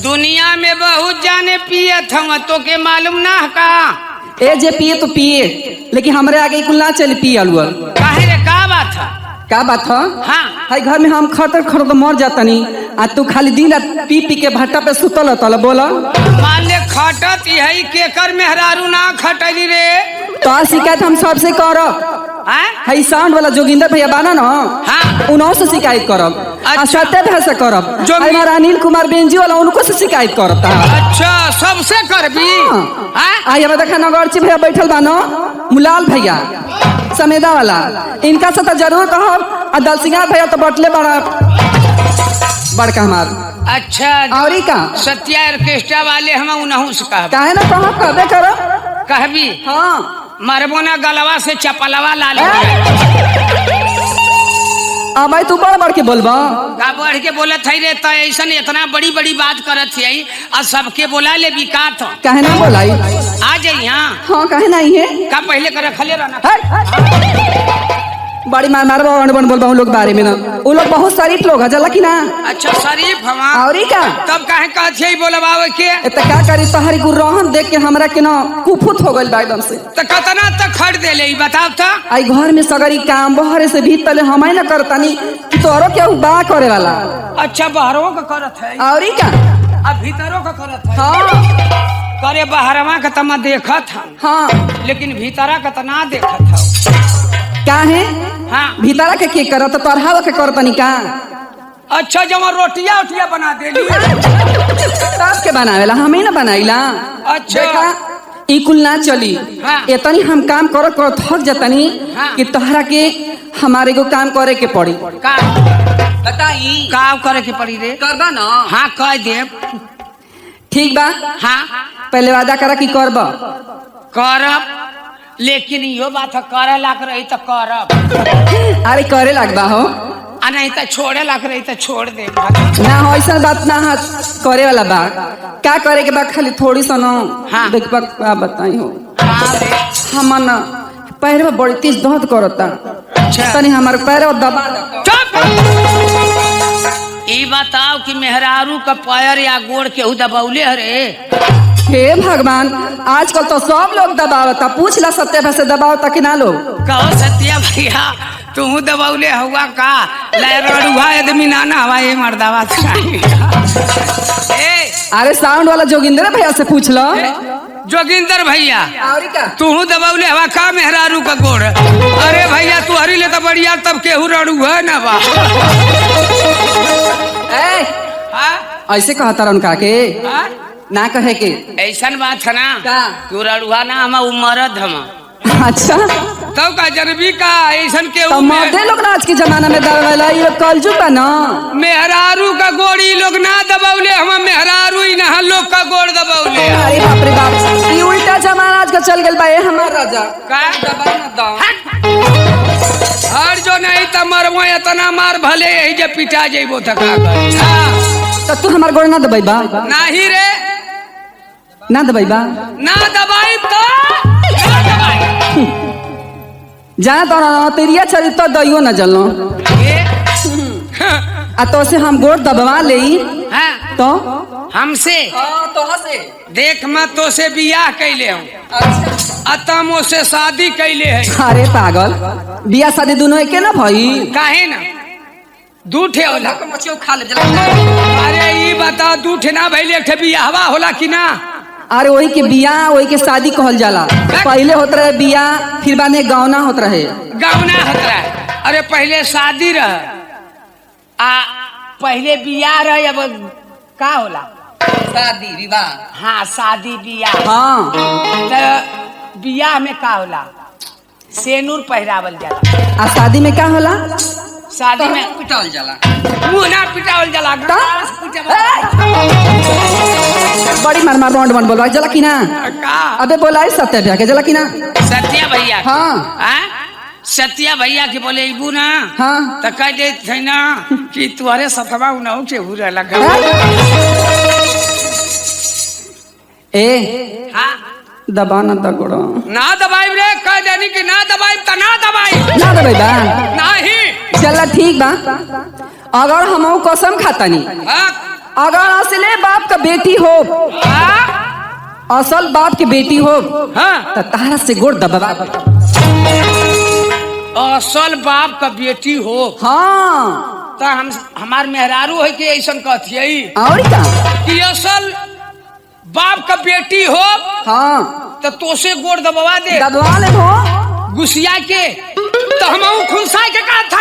दुनिया में बहुत जाने पियत हम तो के मालूम ना का। ए जे पिए तो पिए, लेकिन हमरे आगे कुल ना चल पिए अलुअल। काहे रे का बात है? का बात है? हाँ हाई घर में हम खतर खतर मर जातनी आ तू खाली दिन रात पी पी के भट्टा पे सुतल तल बोला। मान ले खटत यही केकर मेहरारू ना खटली रे। तो आज शिकायत हम सबसे करब। हाई साउंड वाला जोगिंदर भैया बाना ना, हाँ उन्हों से शिकायत करब। अच्छा। सत्य भैया से करब। हमारा अनिल कुमार बेंजी वाला उनको से शिकायत करब। अच्छा सबसे करबी। आई हमें देखा नगरची भैया बैठल बानो, मुलाल भैया समेदा वाला, इनका से तो जरूर कहब। आ दलसिंगा भैया तो बटले बड़का हमार। अच्छा और का सत्या ऑर्केस्ट्रा वाले हम उनहु से कहब। काहे ना कहब, कहबे करो। कहबी हाँ मरबो ना गलवा से चपलवा ला ले। अब तू बड़ बड़ के बोलबा का बढ़ के बोलत है रे। तो ऐसा इतना बड़ी बड़ी बात करत है और सबके बोला ले बिकात। काहे ना बोलाई? आ जाई यहाँ। हाँ काहे नहीं है का पहले कर रखले रहना। बड़ी मार बन बोलबा उन लोग बारे में ना। वो लोग बहुत शरीफ लोग है जला की ना। अच्छा शरीफ हवा और का तब काहे कहत है बोलबावे के। त का करी तोहरी गुरहन देख के हमरा के ना कुफुत हो गइल बा एकदम से। तो कितना तक खड़ दे ले बताओ तो। आई घर में सगरी काम बहरे से भीतर हमारे ना करतानी कि तोरो क्या बा करे वाला। अच्छा बाहरों का करत है और का अब भीतरों का करत है। हाँ करे बाहरवा का तमा देखत हम, हाँ लेकिन भीतरा का तना देखत हम। का है हाँ भीतरा के करत तोरहावा के करतनी का। अच्छा जब रोटिया उठिया बना देली तब के बनावेला हम ही ना बनाइला। अच्छा देखा ई कुल ना चली। हाँ। इतनी हम काम करत करत थक जतनी हाँ। कि तोहरा के हमारे को काम करे के पड़ी। का बताई का करे के पड़ी रे। करबा ना? हाँ कह दे। ठीक बा। हाँ पहले वादा करा कि करबा। करब, लेकिन यो बात करे लाग रही तो करब। अरे करे लगबा हो आ नहीं तो छोड़े लाग रही तो छोड़ दे ना हो। ऐसा बात ना हाथ करे वाला बा। का करे के बा खाली थोड़ी सनो। हाँ। देखबा का बताई हो। हाँ रे। हम ना पैर में बड़ी तेज दर्द करता। अच्छा। तनी हमार पैर दबा चुप। ई बताओ कि मेहरारू का पैर या गोड़ केहू दबौले हरे। हे भगवान आजकल तो सब लोग दबावता। पूछ ला सत्य भा से दबावता कि ना लोग। कहो सत्या भैया तू दबौले हुआ का लड़ुआ आदमी ना ना हवा ये मर्दावा ए अरे साउंड वाला जोगिंदर भैया से पूछ लो। जोगिंदर भैया और का तू दबौले हवा का मेहरारू का गोड़। अरे भैया तू हरी ले तो बढ़िया तब केहू रड़ुआ ना बा। ए हाँ? ऐसे कहता रन का के हाँ? ना कहे के। ऐसा बात है ना का? तू रड़ुआ ना हम मरद हम। अच्छा तब का जनबी का ऐसा तो केहू मर्दे लोग ना आज के जमाना में दबावेला। ये कलजुग बा ना। मेहरारू का गोड़ी लोग ना दबौले हम मेहरारू ही ना लोग का गोड़ दबौले। अरे बाप रे बाप ये उल्टा जमाना आज का चल गइल बा। ये हमार राजा का दबा ना दो। हर जो नहीं तो मरबो इतना मार भले यही जे पिटा जेबो तो का करी। हाँ। तो तू हमार गोड़ ना दबाई बा। नाही रे ना दबाई बा। ना दबाई तो ना दबाई। जाना तो ना तेरिया चली तो दइयो ना जलो। आ तो से हम गोड़ दबवा ले हाँ तो हमसे तो हसे देख मैं तो से बियाह कैले हूँ। अतमो से शादी कैले है। अरे पागल बियाह शादी दोनों एके ना भई। काहे ना दूठे होला। खा ले अरे ये बता दूठे ना भइले एक ठे बियाहवा होला कि ना। अरे वही के बियाह वही के शादी कहल जाला। पहले होत रहे बियाह फिर बाद में गौना होत रहे। गौना होत रहे। अरे पहले शादी रह आ पहले बियाह रहे। अब का होला शादी विवाह। हाँ शादी बियाह। हाँ तो बियाह में का होला सेनूर पहरावल जाला। आ शादी में क्या होला? शादी में पिटावल जाला। मुंह ना पिटावल जाला। बड़ी मार मार बॉन्ड बॉन्ड बोलवा जला की ना। का अबे बोला है सत्य भैया के जला की ना। सत्या भैया हाँ सत्या भैया के बोले इबू ना। हाँ तो कह दे थे ना कि तुम्हारे सफवा उनाऊ के हुरे लगा। ए हाँ दबा ना दगड़ो ना दबाई रे कह देनी कि ना दबाई तो ना दबाई। ना दबाई बा नहीं चला ठीक बा। अगर हम कसम खातानी हाँ अगर असले बाप का बेटी हो, असल बाप की बेटी हो, हाँ तो तारा से गोड़ दबा। असल बाप का बेटी हो हाँ तो हमार मेहरारू है कि ऐसा कहती और क्या। कि असल बाप का बेटी हो हाँ तो तोसे गोड़ दबवा दे दबवा ले हो। गुस्सिया के तो हम खुलसाई के कहा था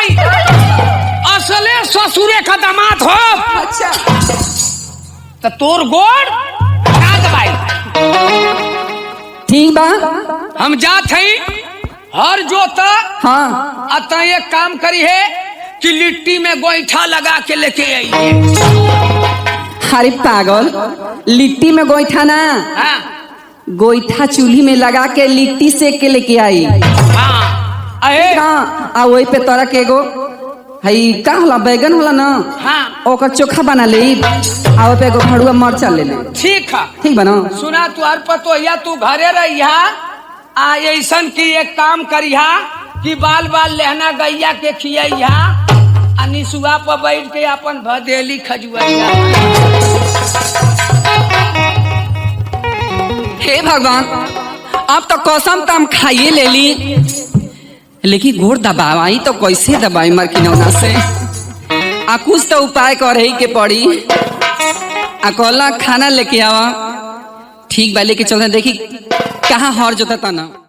असले ससुरे का दामाद हो अच्छा तो तोर गोड़ ना दबाई। ठीक बा। हम जात हई हर जोता हाँ अतः एक काम करी है कि लिट्टी में गोईठा लगा के लेके आई। अरे पागल, लिट्टी में गोईठा ना, हाँ गोईठा चूल्ही में लगा के लिट्टी सेक के लेके आई। हाँ अहे हाँ आ वही पे तोरा के एगो हई का होला बैगन होला ना, हाँ ओकर चोखा बना ले आ ओहि पे एगो भड़ुआ मरचा ले ले। ठीक है। ठीक बना। सुना तुहार पतोहिया तू घरे रहिया आ ऐसन की एक काम करिहा कि बाल बाल लहना गैया के खियैया आ निसुआ पर बैठ के अपन भदेली खजुआइया। हे भगवान, अब तो कसम तो हम खाइए ले ली, लेकिन गोड़ दबाई तो कैसे दबाई मर किनौना से। आ कुछ तो उपाय करे के पड़ी। आ कहला खाना लेके आवा। ठीक बा लेके चलते देखी कहाँ हर जोता तना।